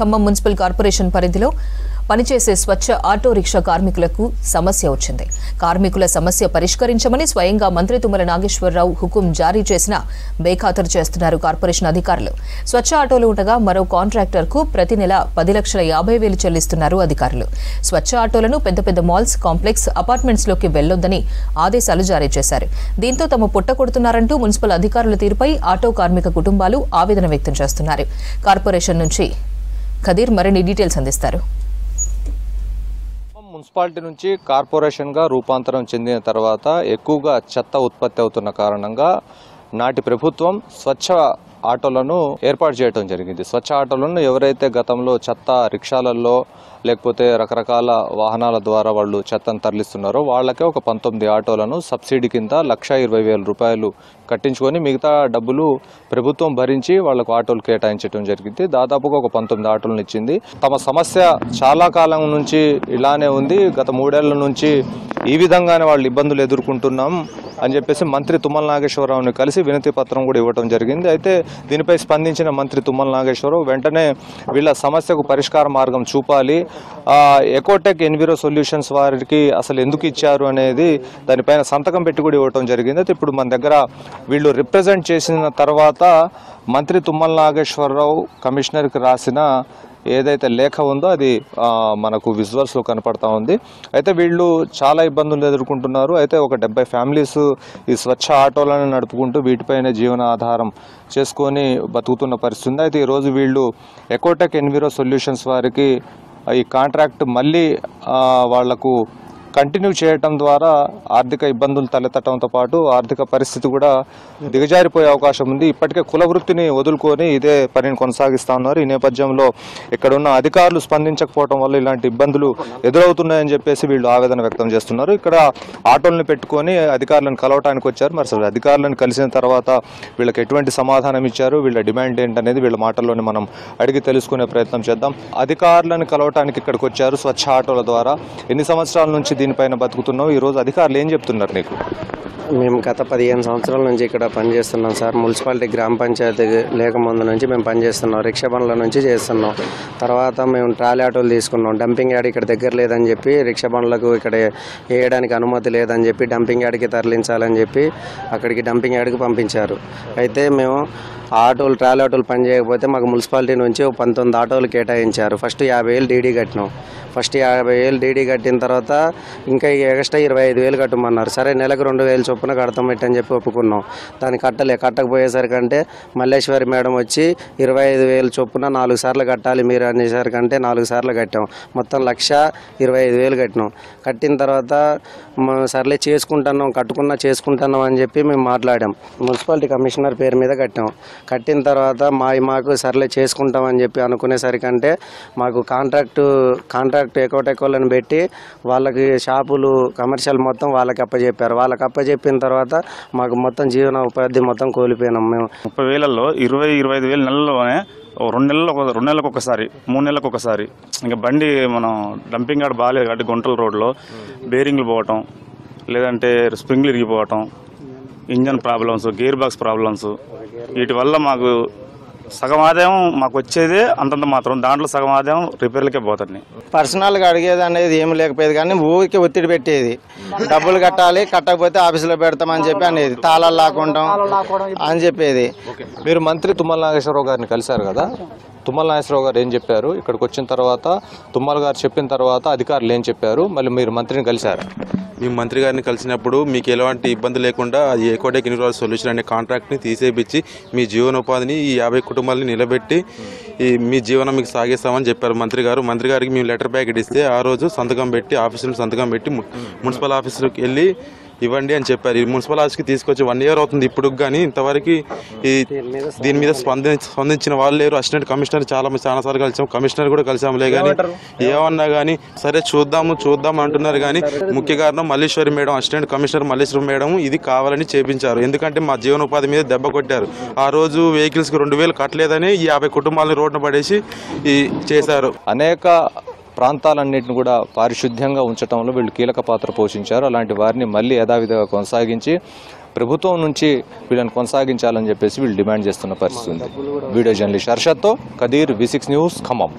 Khammam municipal corporation పరిధిలో పనిచేసే స్వచ్ఛ auto rickshaw కార్మికులకు సమస్య వచ్చింది. కార్మికుల సమస్య పరిష్కరించమని స్వయంగా మంత్రి తుమ్మల నాగేశ్వరరావు హుకుం జారీ చేసినా బేఖాతరు చేస్తున్నారు కార్పొరేషన్ అధికారులు. స్వచ్ఛ ఆటోలు ఉండగా మరో కాంట్రాక్టర్కు ప్రతి నెల 10,50,000 చెల్లిస్తున్నారు అధికారులు. స్వచ్ఛ ఆటోలను పెద్ద పెద్ద మాల్స్, కాంప్లెక్స్, అపార్ట్మెంట్స్లోకి వెళ్లొద్దని ఆదేశాలు జారీ చేశారు. దీంతో తమ పుట్ట కొడుతున్నారంటూ మున్సిపల్ అధికారుల తీరుపై ఆటో కార్మిక కుటుంబాలు ఆవేదన వ్యక్తం చేస్తున్నారు. కార్పొరేషన్ నుంచి ఖదీర్ మరిన్ని డీటెయిల్స్ అందిస్తారు. మున్సిపాలిటీ నుంచి కార్పొరేషన్గా రూపాంతరం చెందిన తర్వాత ఎక్కువగా చెత్త ఉత్పత్తి అవుతున్న కారణంగా నాటి ప్రభుత్వం స్వచ్ఛ ఆటోలను ఏర్పాటు చేయడం జరిగింది. స్వచ్ఛ ఆటోలను ఎవరైతే గతంలో చెత్త రిక్షాలలో లేకపోతే రకరకాల వాహనాల ద్వారా వాళ్ళు చెత్తను తరలిస్తున్నారో వాళ్ళకే ఒక 19 ఆటోలను సబ్సిడీ కింద 1,20,000 రూపాయలు కట్టించుకొని మిగతా డబ్బులు ప్రభుత్వం భరించి వాళ్లకు ఆటోలు కేటాయించడం జరిగింది. దాదాపుగా ఒక 19 ఆటోలను ఇచ్చింది. తమ సమస్య చాలా కాలం నుంచి ఇలానే ఉంది. గత 3 ఏళ్ల నుంచి ఈ విధంగానే వాళ్ళు ఇబ్బందులు ఎదుర్కొంటున్నాం అని చెప్పేసి మంత్రి తుమ్మల నాగేశ్వరరావుని కలిసి వినతి పత్రం కూడా ఇవ్వడం జరిగింది. అయితే దీనిపై స్పందించిన మంత్రి తుమ్మల నాగేశ్వరరావు వెంటనే వీళ్ళ సమస్యకు పరిష్కార మార్గం చూపాలి, ఎకోటెక్ ఎన్విరో సొల్యూషన్స్ వారికి అసలు ఎందుకు ఇచ్చారు అనేది దానిపైన సంతకం పెట్టి కూడా ఇవ్వడం జరిగింది. అయితే ఇప్పుడు మన దగ్గర వీళ్ళు రిప్రజెంట్ చేసిన తర్వాత మంత్రి తుమ్మల నాగేశ్వరరావు కమిషనర్కి రాసిన ఏదైతే లేఖ ఉందో అది మనకు విజువల్స్లో కనపడతా ఉంది. అయితే వీళ్ళు చాలా ఇబ్బందులు ఎదుర్కొంటున్నారు. అయితే ఒక 70 ఫ్యామిలీస్ ఈ స్వచ్ఛ ఆటోలను నడుపుకుంటూ వీటిపైన జీవన ఆధారం చేసుకొని బతుకుతున్న పరిస్థితి ఉంది. అయితే ఈరోజు వీళ్ళు ఎకోటెక్ ఎన్విరో సొల్యూషన్స్ వారికి ఈ కాంట్రాక్ట్ మళ్ళీ వాళ్లకు కంటిన్యూ చేయటం ద్వారా ఆర్థిక ఇబ్బందులు తలెత్తడంతో పాటు ఆర్థిక పరిస్థితి కూడా దిగజారిపోయే అవకాశం ఉంది. ఇప్పటికే కుల వృత్తిని వదులుకొని ఇదే పనిని కొనసాగిస్తా ఉన్నారు. ఈ నేపథ్యంలో ఇక్కడ ఉన్న అధికారులు స్పందించకపోవడం వల్ల ఇలాంటి ఇబ్బందులు ఎదురవుతున్నాయని చెప్పేసి వీళ్ళు ఆవేదన వ్యక్తం చేస్తున్నారు. ఇక్కడ ఆటోలను పెట్టుకొని అధికారులను కలవటానికి వచ్చారు. మరి అసలు అధికారులను కలిసిన తర్వాత వీళ్ళకి ఎటువంటి సమాధానం ఇచ్చారు, వీళ్ళ డిమాండ్ ఏంటనేది వీళ్ళ మాటల్లోనే మనం అడిగి తెలుసుకునే ప్రయత్నం చేద్దాం. అధికారులను కలవటానికి ఇక్కడికి వచ్చారు స్వచ్ఛ ఆటోల ద్వారా. ఎన్ని సంవత్సరాల నుంచి దీనిపైన బతుకుతున్నావు? ఈరోజు అధికారులు ఏం చెప్తున్నారు నీకు? మేము గత 15 సంవత్సరాల నుంచి ఇక్కడ పనిచేస్తున్నాం సార్. మున్సిపాలిటీ గ్రామ పంచాయతీ లేకముందు నుంచి మేము పనిచేస్తున్నాం. రిక్షా బండ్ల నుంచి చేస్తున్నాం. తర్వాత మేము ట్రాలీ ఆటోలు తీసుకున్నాం. డంపింగ్ యార్డ్ ఇక్కడ దగ్గర లేదని చెప్పి రిక్షా బండ్లకు ఇక్కడ వేయడానికి అనుమతి లేదని చెప్పి డంపింగ్ యార్డ్కి తరలించాలని చెప్పి అక్కడికి డంపింగ్ యార్డ్కి పంపించారు. అయితే మేము ఆటోలు ట్రాలీ ఆటోలు పని చేయకపోతే మాకు మున్సిపాలిటీ నుంచి 19 ఆటోలు కేటాయించారు. ఫస్ట్ 50,000 డీడీ కట్టినాం. ఫస్ట్ 50,000 డీడీ కట్టిన తర్వాత ఇంకా ఎక్స్ట్రా 25,000 కట్టమన్నారు. సరే నెలకు 2,000 చొప్పున కడతాం అని చెప్పి ఒప్పుకున్నాం. దాన్ని కట్టకపోయేసరికంటే మల్లేశ్వరి మేడం వచ్చి 25,000 చొప్పున 4 సార్లు కట్టాలి మీరు అనేసరికంటే 4 సార్లు కట్టాం. మొత్తం 1,25,000 కట్టినాం. కట్టిన తర్వాత సర్లే చేసుకుంటున్నాం అని చెప్పి మేము మాట్లాడాం. మున్సిపాలిటీ కమిషనర్ పేరు మీద కట్టాం. కట్టిన తర్వాత మాకు సర్లే చేసుకుంటామని చెప్పి అనుకునేసరికంటే మాకు కాంట్రాక్ట్ ఎకోటెకోలను పెట్టి వాళ్ళకి షాపులు కమర్షియల్ మొత్తం వాళ్ళకి అప్పచెప్పారు. వాళ్ళకి అప్పచెప్పిన తర్వాత మాకు మొత్తం జీవన ఉపాధి మొత్తం కోల్పోయినాం. మేము 30,000లో 20-25,000 నెలల్లోనే 2 నెలలకు ఒకసారి 3 నెలలకు ఒకసారి ఇంకా బండి మనం డంపింగ్ యార్డ్ బాగాలేదు కాబట్టి గుంటల రోడ్లో బేరింగ్లు పోవటం, లేదంటే స్ప్రింగ్లు ఇరిగిపోవటం, engine problems, gear box problems, వీటి వల్ల మాకు సగం ఆదాయం మాకు వచ్చేదే అంతంత మాత్రం. దాంట్లో సగం ఆదాయం రిపేర్లకే పోతుంది. పర్సనల్గా అడిగేది అనేది ఏమి లేకపోయేది కానీ ఊరికి ఒత్తిడి పెట్టేది. డబ్బులు కట్టాలి, కట్టకపోతే ఆఫీసులో పెడతామని చెప్పి అనేది, తాళాలు లాక్కుంటాం అని చెప్పేది. మీరు మంత్రి తుమ్మల నాగేశ్వరరావు గారిని కలిశారు కదా, తుమ్మల నాగేశ్వరరావు గారు ఏం చెప్పారు? ఇక్కడికి వచ్చిన తర్వాత తుమ్మల గారు చెప్పిన తర్వాత అధికారులు ఏం చెప్పారు? మళ్ళీ మీరు మంత్రిని కలిశారు? మేము మంత్రి గారిని కలిసినప్పుడు మీకు ఎలాంటి ఇబ్బంది లేకుండా ఈ ఎకోటెక్ ఎన్విరో సొల్యూషన్ అనే కాంట్రాక్ట్ని తీసేపించి మీ జీవనోపాధిని ఈ 50 కుటుంబాలని నిలబెట్టి మీ జీవనం మీకు సాగిస్తామని చెప్పారు మంత్రి గారు. మంత్రి గారికి మేము లెటర్ ప్యాకెట్ ఇస్తే ఆ రోజు సంతకం పెట్టి ఆఫీసులో సంతకం పెట్టి మున్సిపల్ ఆఫీసులోకి వెళ్ళి ఇవ్వండి అని చెప్పారు. ఈ మున్సిపల్ ఆఫీస్కి తీసుకొచ్చి 1 ఇయర్ అవుతుంది ఇప్పుడు, కానీ ఇంతవరకు దీని మీద స్పందించిన వాళ్ళు లేరు. అసిస్టెంట్ కమిషనర్ చాలాసార్లు కలిసాం, కమిషనర్ కూడా కలిసాములే, కానీ ఏమన్నా కానీ సరే చూద్దాం అంటున్నారు. కానీ ముఖ్య కారణం Malleswari madam, assistant commissioner Malleswari madam ఇది కావాలని చేపించారు. ఎందుకంటే మా జీవనోపాధి మీద దెబ్బ కొట్టారు. ఆ రోజు వెహికల్స్కి 2,000 కట్టలేదని ఈ 50 కుటుంబాలను రోడ్డున పడేసి చేశారు. అనేక ప్రాంతాలన్నింటిని కూడా పారిశుద్ధ్యంగా ఉంచడంలో వీళ్ళు కీలక పాత్ర పోషించారు. అలాంటి వారిని మళ్ళీ యథావిధిగా కొనసాగించి ప్రభుత్వం నుంచి వీళ్ళని కొనసాగించాలని చెప్పేసి వీళ్ళు డిమాండ్ చేస్తున్న పరిస్థితి ఉంది. వీడియో జర్నలిస్ట్ హర్షత్తో ఖదీర్, V6 న్యూస్, ఖమ్మం.